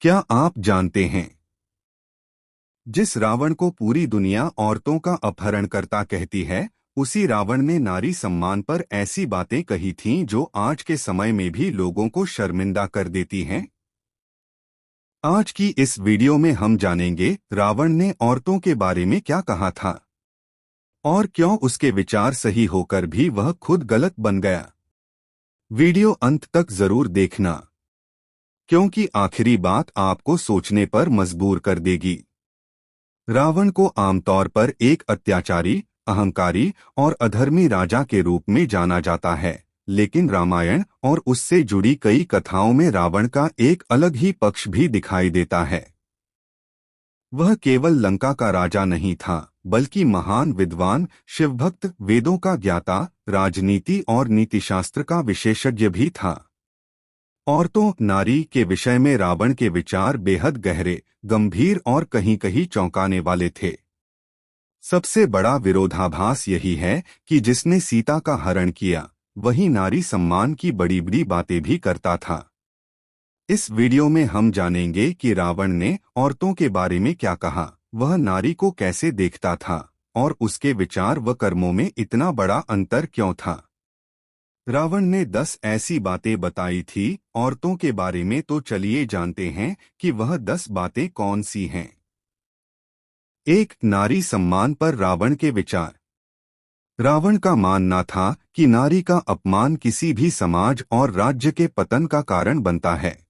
क्या आप जानते हैं, जिस रावण को पूरी दुनिया औरतों का अपहरणकर्ता कहती है, उसी रावण ने नारी सम्मान पर ऐसी बातें कही थीं जो आज के समय में भी लोगों को शर्मिंदा कर देती हैं। आज की इस वीडियो में हम जानेंगे रावण ने औरतों के बारे में क्या कहा था और क्यों उसके विचार सही होकर भी वह खुद गलत बन गया। वीडियो अंत तक जरूर देखना, क्योंकि आखिरी बात आपको सोचने पर मजबूर कर देगी। रावण को आमतौर पर एक अत्याचारी, अहंकारी और अधर्मी राजा के रूप में जाना जाता है, लेकिन रामायण और उससे जुड़ी कई कथाओं में रावण का एक अलग ही पक्ष भी दिखाई देता है। वह केवल लंका का राजा नहीं था, बल्कि महान विद्वान, शिवभक्त, वेदों का ज्ञाता, राजनीति और नीतिशास्त्र का विशेषज्ञ भी था। औरतों, नारी के विषय में रावण के विचार बेहद गहरे, गंभीर और कहीं-कहीं चौंकाने वाले थे। सबसे बड़ा विरोधाभास यही है कि जिसने सीता का हरण किया, वही नारी सम्मान की बड़ी-बड़ी बातें भी करता था। इस वीडियो में हम जानेंगे कि रावण ने औरतों के बारे में क्या कहा, वह नारी को कैसे देखता था और उसके विचार व कर्मों में इतना बड़ा अंतर क्यों था। रावण ने 10 ऐसी बातें बताई थी औरतों के बारे में, तो चलिए जानते हैं कि वह 10 बातें कौन सी हैं। 1. नारी सम्मान पर रावण के विचार। रावण का मानना था कि नारी का अपमान किसी भी समाज और राज्य के पतन का कारण बनता है।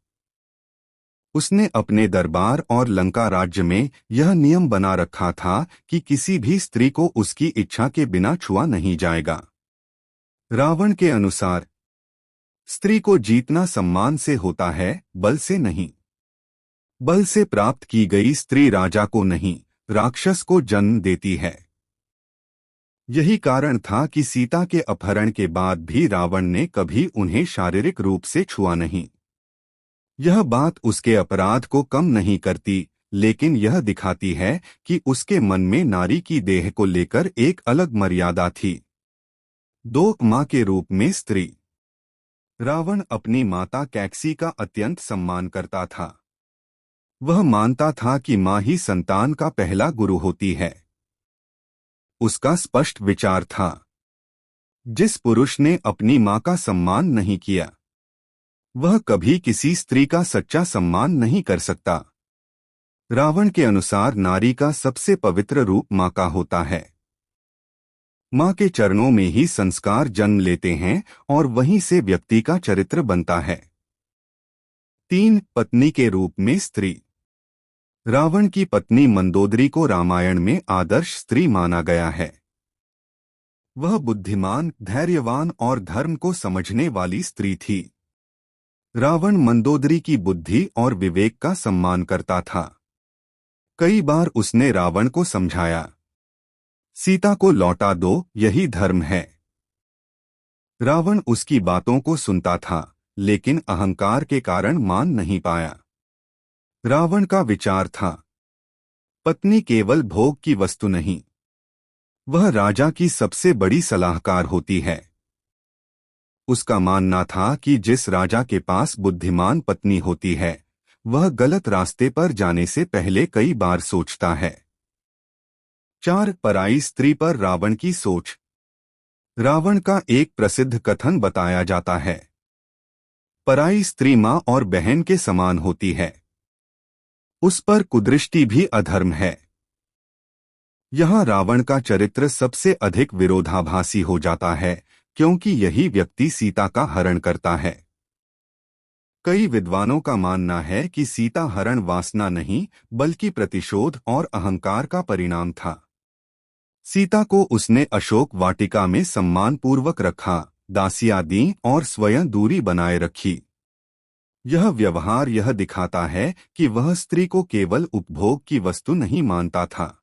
उसने अपने दरबार और लंका राज्य में यह नियम बना रखा था कि किसी भी स्त्री को उसकी इच्छा के बिना छुआ नहीं जाएगा। रावण के अनुसार स्त्री को जीतना सम्मान से होता है, बल से नहीं। बल से प्राप्त की गई स्त्री राजा को नहीं, राक्षस को जन्म देती है। यही कारण था कि सीता के अपहरण के बाद भी रावण ने कभी उन्हें शारीरिक रूप से छुआ नहीं। यह बात उसके अपराध को कम नहीं करती, लेकिन यह दिखाती है कि उसके मन में नारी की देह को लेकर एक अलग मर्यादा थी। 2. माँ के रूप में स्त्री। रावण अपनी माता कैकसी का अत्यंत सम्मान करता था। वह मानता था कि माँ ही संतान का पहला गुरु होती है। उसका स्पष्ट विचार था, जिस पुरुष ने अपनी माँ का सम्मान नहीं किया, वह कभी किसी स्त्री का सच्चा सम्मान नहीं कर सकता। रावण के अनुसार नारी का सबसे पवित्र रूप माँ का होता है। माँ के चरणों में ही संस्कार जन्म लेते हैं और वहीं से व्यक्ति का चरित्र बनता है। 3. पत्नी के रूप में स्त्री। रावण की पत्नी मंदोदरी को रामायण में आदर्श स्त्री माना गया है। वह बुद्धिमान, धैर्यवान और धर्म को समझने वाली स्त्री थी। रावण मंदोदरी की बुद्धि और विवेक का सम्मान करता था। कई बार उसने रावण को समझाया, सीता को लौटा दो, यही धर्म है। रावण उसकी बातों को सुनता था, लेकिन अहंकार के कारण मान नहीं पाया। रावण का विचार था, पत्नी केवल भोग की वस्तु नहीं, वह राजा की सबसे बड़ी सलाहकार होती है। उसका मानना था कि जिस राजा के पास बुद्धिमान पत्नी होती है, वह गलत रास्ते पर जाने से पहले कई बार सोचता है। 4. पराई स्त्री पर रावण की सोच। रावण का एक प्रसिद्ध कथन बताया जाता है, पराई स्त्री माँ और बहन के समान होती है, उस पर कुदृष्टि भी अधर्म है। यहाँ रावण का चरित्र सबसे अधिक विरोधाभासी हो जाता है, क्योंकि यही व्यक्ति सीता का हरण करता है। कई विद्वानों का मानना है कि सीता हरण वासना नहीं, बल्कि प्रतिशोध और अहंकार का परिणाम था। सीता को उसने अशोक वाटिका में सम्मानपूर्वक रखा, दासियां दी और स्वयं दूरी बनाए रखी। यह व्यवहार यह दिखाता है कि वह स्त्री को केवल उपभोग की वस्तु नहीं मानता था।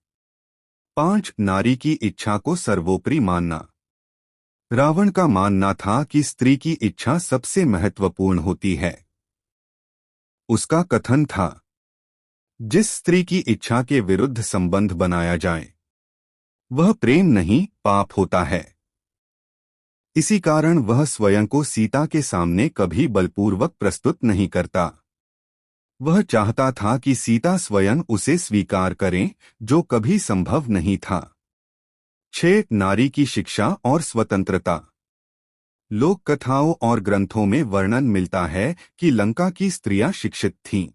5. नारी की इच्छा को सर्वोपरि मानना। रावण का मानना था कि स्त्री की इच्छा सबसे महत्वपूर्ण होती है। उसका कथन था, जिस स्त्री की इच्छा के विरुद्ध संबंध बनाया जाए, वह प्रेम नहीं, पाप होता है। इसी कारण वह स्वयं को सीता के सामने कभी बलपूर्वक प्रस्तुत नहीं करता। वह चाहता था कि सीता स्वयं उसे स्वीकार करें, जो कभी संभव नहीं था। 6. नारी की शिक्षा और स्वतंत्रता। लोक कथाओं और ग्रंथों में वर्णन मिलता है कि लंका की स्त्रियां शिक्षित थीं।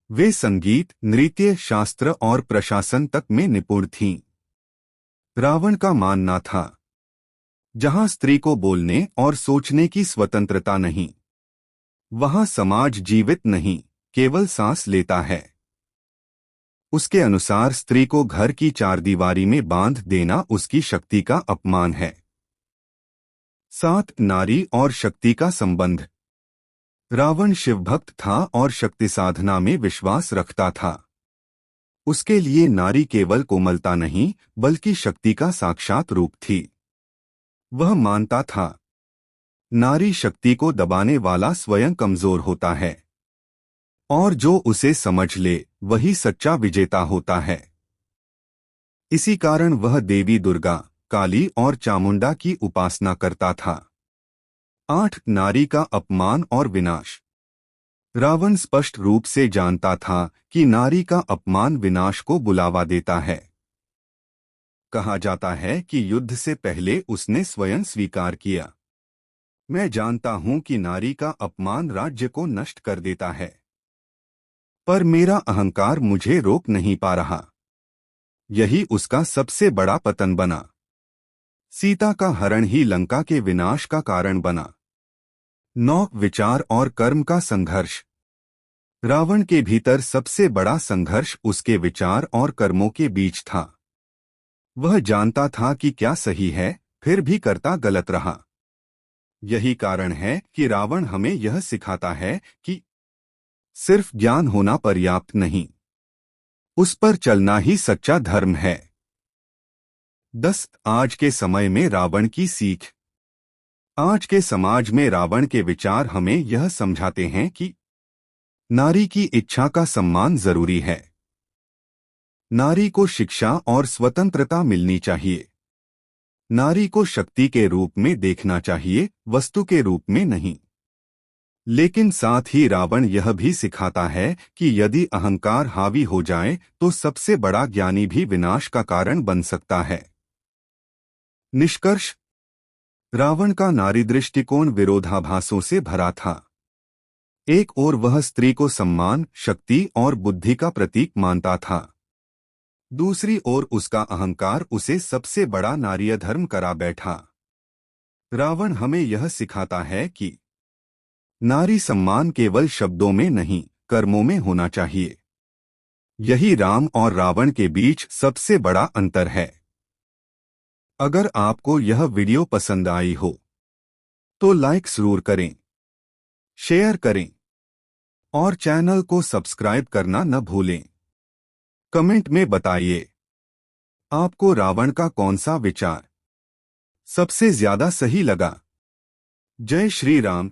वे संगीत, नृत्य, शास्त्र और प्रशासन तक में निपुण थीं। रावण का मानना था, जहां स्त्री को बोलने और सोचने की स्वतंत्रता नहीं, वहां समाज जीवित नहीं, केवल सांस लेता है। उसके अनुसार स्त्री को घर की चारदीवारी में बांध देना उसकी शक्ति का अपमान है। 7. नारी और शक्ति का संबंध। रावण शिवभक्त था और शक्ति साधना में विश्वास रखता था। उसके लिए नारी केवल कोमलता नहीं, बल्कि शक्ति का साक्षात रूप थी। वह मानता था, नारी शक्ति को दबाने वाला स्वयं कमजोर होता है, और जो उसे समझ ले वही सच्चा विजेता होता है। इसी कारण वह देवी दुर्गा, काली और चामुंडा की उपासना करता था। 8. नारी का अपमान और विनाश। रावण स्पष्ट रूप से जानता था कि नारी का अपमान विनाश को बुलावा देता है। कहा जाता है कि युद्ध से पहले उसने स्वयं स्वीकार किया, मैं जानता हूं कि नारी का अपमान राज्य को नष्ट कर देता है, पर मेरा अहंकार मुझे रोक नहीं पा रहा। यही उसका सबसे बड़ा पतन बना। सीता का हरण ही लंका के विनाश का कारण बना। 9. विचार और कर्म का संघर्ष। रावण के भीतर सबसे बड़ा संघर्ष उसके विचार और कर्मों के बीच था। वह जानता था कि क्या सही है, फिर भी करता गलत रहा। यही कारण है कि रावण हमें यह सिखाता है कि सिर्फ ज्ञान होना पर्याप्त नहीं, उस पर चलना ही सच्चा धर्म है। 10. आज के समय में रावण की सीख। आज के समाज में रावण के विचार हमें यह समझाते हैं कि नारी की इच्छा का सम्मान जरूरी है। नारी को शिक्षा और स्वतंत्रता मिलनी चाहिए। नारी को शक्ति के रूप में देखना चाहिए, वस्तु के रूप में नहीं। लेकिन साथ ही रावण यह भी सिखाता है कि यदि अहंकार हावी हो जाए तो सबसे बड़ा ज्ञानी भी विनाश का कारण बन सकता है। निष्कर्ष। रावण का नारी दृष्टिकोण विरोधाभासों से भरा था। एक ओर वह स्त्री को सम्मान, शक्ति और बुद्धि का प्रतीक मानता था। दूसरी ओर उसका अहंकार उसे सबसे बड़ा नारीय धर्म करा बैठा। रावण हमें यह सिखाता है कि नारी सम्मान केवल शब्दों में नहीं, कर्मों में होना चाहिए। यही राम और रावण के बीच सबसे बड़ा अंतर है। अगर आपको यह वीडियो पसंद आई हो तो लाइक जरूर करें, शेयर करें और चैनल को सब्सक्राइब करना न भूलें। कमेंट में बताइए, आपको रावण का कौन सा विचार सबसे ज्यादा सही लगा। जय श्री राम।